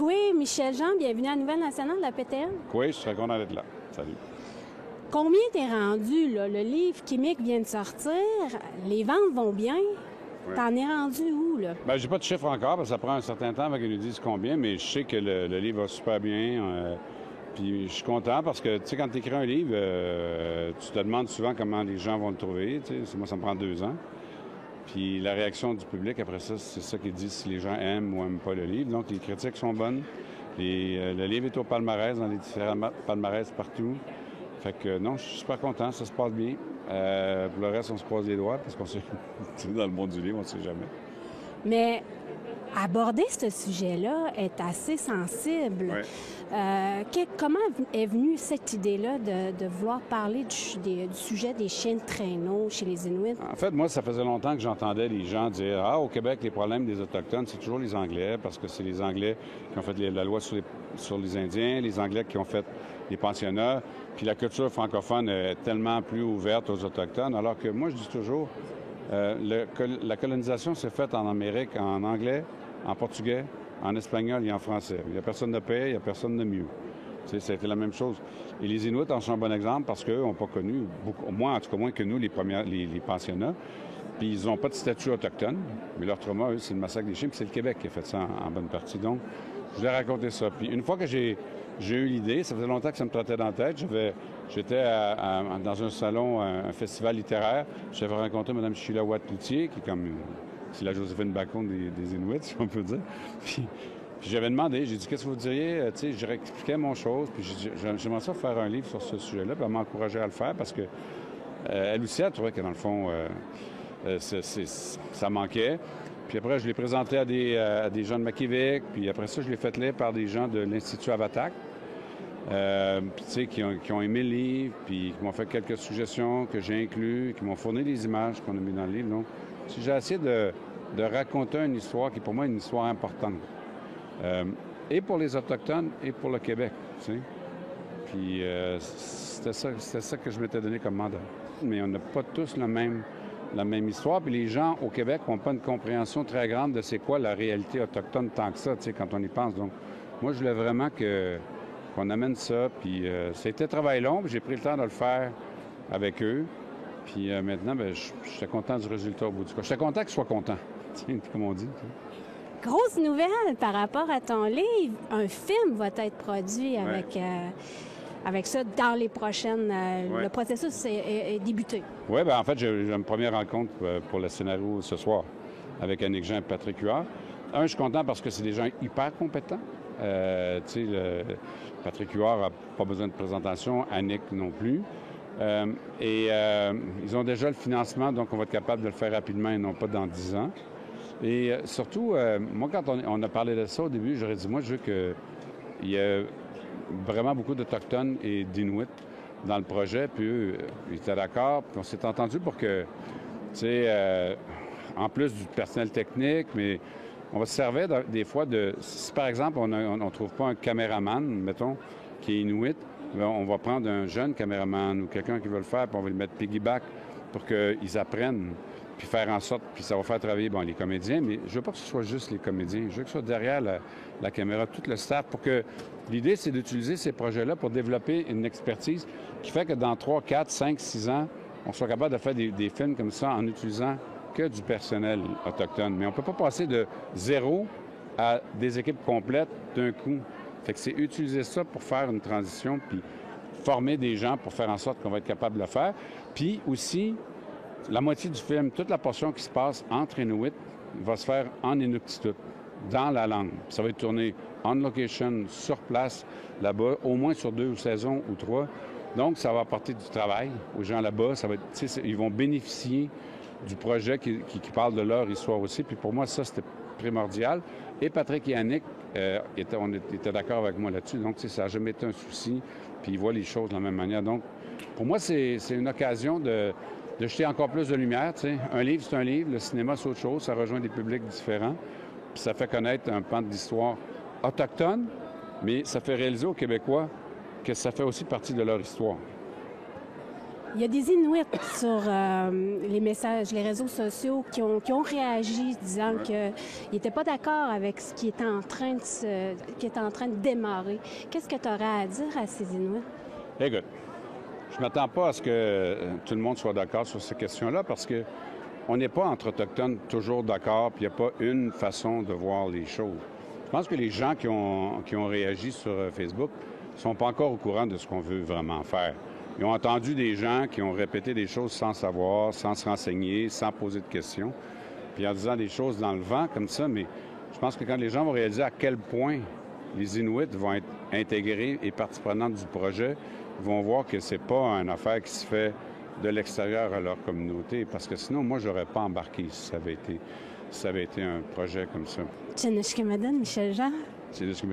Oui, Michel Jean, bienvenue à la Nouvelle Nationale de la PTN. Oui, je serais content d'être là. Salut. Combien t'es rendu, là? Le livre Québec vient de sortir, les ventes vont bien. Oui. T'en es rendu où, là? Bien, j'ai pas de chiffre encore, parce que ça prend un certain temps avant qu'ils nous disent combien, mais je sais que le livre va super bien. Puis je suis content parce que, tu sais, quand tu écris un livre, tu te demandes souvent comment les gens vont le trouver. Tu sais, moi, ça me prend 2 ans. Puis la réaction du public, après ça, c'est ça qui dit si les gens aiment ou n'aiment pas le livre. Donc, les critiques sont bonnes. Le livre est au palmarès, dans les différents palmarès partout. Fait que non, je suis super content, ça se passe bien. Pour le reste, on se croise les doigts parce qu'on sait, dans le monde du livre, on ne sait jamais. Mais aborder ce sujet-là est assez sensible. Ouais. Comment est venue cette idée-là de vouloir parler du sujet des chiens de traîneau chez les Inuits? En fait, moi, ça faisait longtemps que j'entendais les gens dire « Ah, au Québec, les problèmes des Autochtones, c'est toujours les Anglais, parce que c'est les Anglais qui ont fait la loi sur les Indiens, les Anglais qui ont fait les pensionnats, puis la culture francophone est tellement plus ouverte aux Autochtones. » Alors que moi, je dis toujours, la colonisation s'est faite en Amérique en anglais, en portugais, en espagnol et en français. Il n'y a personne de pire, il n'y a personne de mieux. Tu sais, ça a été la même chose. Et les Inuits en sont un bon exemple parce qu'eux n'ont pas connu, moins que nous, les pensionnats. Puis ils n'ont pas de statut autochtone. Mais leur trauma, eux, c'est le massacre des chiens. Puis c'est le Québec qui a fait ça en bonne partie. Donc, je voulais raconter ça. Puis une fois que j'ai eu l'idée, ça faisait longtemps que ça me trottait dans la tête. J'étais dans un salon, un festival littéraire. J'avais rencontré Mme Sheila Cloutier, qui est comme... C'est la Joséphine Bacon des Inuits, si on peut dire. Puis j'avais demandé, j'ai dit, qu'est-ce que vous diriez? Tu sais, je réexpliquais mon chose, puis j'aimerais ça faire un livre sur ce sujet-là, puis elle m'a encouragé à le faire parce que elle aussi, elle trouvait que dans le fond, ça manquait. Puis après, je l'ai présenté à des gens de Makivik, puis après ça, je l'ai fait lire par des gens de l'Institut Avatak, puis tu sais, qui ont aimé le livre, puis qui m'ont fait quelques suggestions que j'ai inclus, qui m'ont fourni des images qu'on a mis dans le livre. Donc, j'ai essayé de raconter une histoire qui, pour moi, est une histoire importante. Et pour les Autochtones et pour le Québec, tu sais. Puis c'était ça que je m'étais donné comme mandat. Mais on n'a pas tous la même histoire. Puis les gens au Québec n'ont pas une compréhension très grande de c'est quoi la réalité autochtone tant que ça, tu sais, quand on y pense. Donc, moi, je voulais vraiment qu'on amène ça. Puis c'était un travail long, puis j'ai pris le temps de le faire avec eux. Puis maintenant, bien, j'étais content du résultat au bout du compte. J'étais content qu'ils soient contents, comme on dit. Grosse nouvelle par rapport à ton livre. Un film va être produit avec ça dans les prochaines... Ouais. Le processus est débuté. Oui, bien en fait, j'ai une première rencontre pour le scénario ce soir avec Annick Jean et Patrick Huard. Je suis content parce que c'est des gens hyper compétents. Tu sais, Patrick Huard n'a pas besoin de présentation, Annick non plus. Ils ont déjà le financement, donc on va être capable de le faire rapidement et non pas dans 10 ans. Et surtout, moi, quand on a parlé de ça au début, j'aurais dit, moi, je veux qu'il y ait vraiment beaucoup d'Autochtones et d'Inuits dans le projet. Puis eux, ils étaient d'accord. Puis on s'est entendu pour que, tu sais, en plus du personnel technique, mais on va se servir des fois de... Si, par exemple, on ne trouve pas un caméraman, mettons, qui est Inuit, on va prendre un jeune caméraman ou quelqu'un qui veut le faire, puis on va le mettre piggyback pour qu'ils apprennent, puis faire en sorte, puis ça va faire travailler les comédiens, mais je veux pas que ce soit juste les comédiens, je veux que ce soit derrière la caméra, tout le staff, pour que l'idée, c'est d'utiliser ces projets-là pour développer une expertise qui fait que dans 3, 4, 5, 6 ans, on soit capable de faire des films comme ça en utilisant que du personnel autochtone. Mais on peut pas passer de 0 à des équipes complètes d'un coup. Fait que c'est utiliser ça pour faire une transition, puis former des gens pour faire en sorte qu'on va être capable de le faire. Puis aussi, la moitié du film, toute la portion qui se passe entre Inuit va se faire en Inuktitut, dans la langue. Puis ça va être tourné on location, sur place, là-bas, au moins sur 2 saisons ou 3. Donc, ça va apporter du travail aux gens là-bas. Ça va être, ils vont bénéficier du projet qui parle de leur histoire aussi. Puis pour moi, ça, c'était primordial. Et Patrick et Annick étaient d'accord avec moi là-dessus. Donc, ça n'a jamais été un souci. Puis ils voient les choses de la même manière. Donc, pour moi, c'est une occasion de jeter encore plus de lumière. T'sais. Un livre, c'est un livre. Le cinéma, c'est autre chose. Ça rejoint des publics différents. Puis ça fait connaître un pan d'histoire autochtone, mais ça fait réaliser aux Québécois que ça fait aussi partie de leur histoire. Il y a des Inuits sur les messages, les réseaux sociaux qui ont réagi disant qu'ils n'étaient pas d'accord avec ce qui était en train de démarrer. Qu'est-ce que tu aurais à dire à ces Inuits? Écoute, je ne m'attends pas à ce que tout le monde soit d'accord sur ces questions-là parce que on n'est pas entre Autochtones toujours d'accord, puis il n'y a pas une façon de voir les choses. Je pense que les gens qui ont réagi sur Facebook ne sont pas encore au courant de ce qu'on veut vraiment faire. Ils ont entendu des gens qui ont répété des choses sans savoir, sans se renseigner, sans poser de questions, puis en disant des choses dans le vent comme ça, mais je pense que quand les gens vont réaliser à quel point les Inuits vont être intégrés et partie prenante du projet, ils vont voir que c'est pas une affaire qui se fait de l'extérieur à leur communauté, parce que sinon, moi, j'aurais pas embarqué si ça avait été un projet comme ça. Michel Jean. C'est de ce que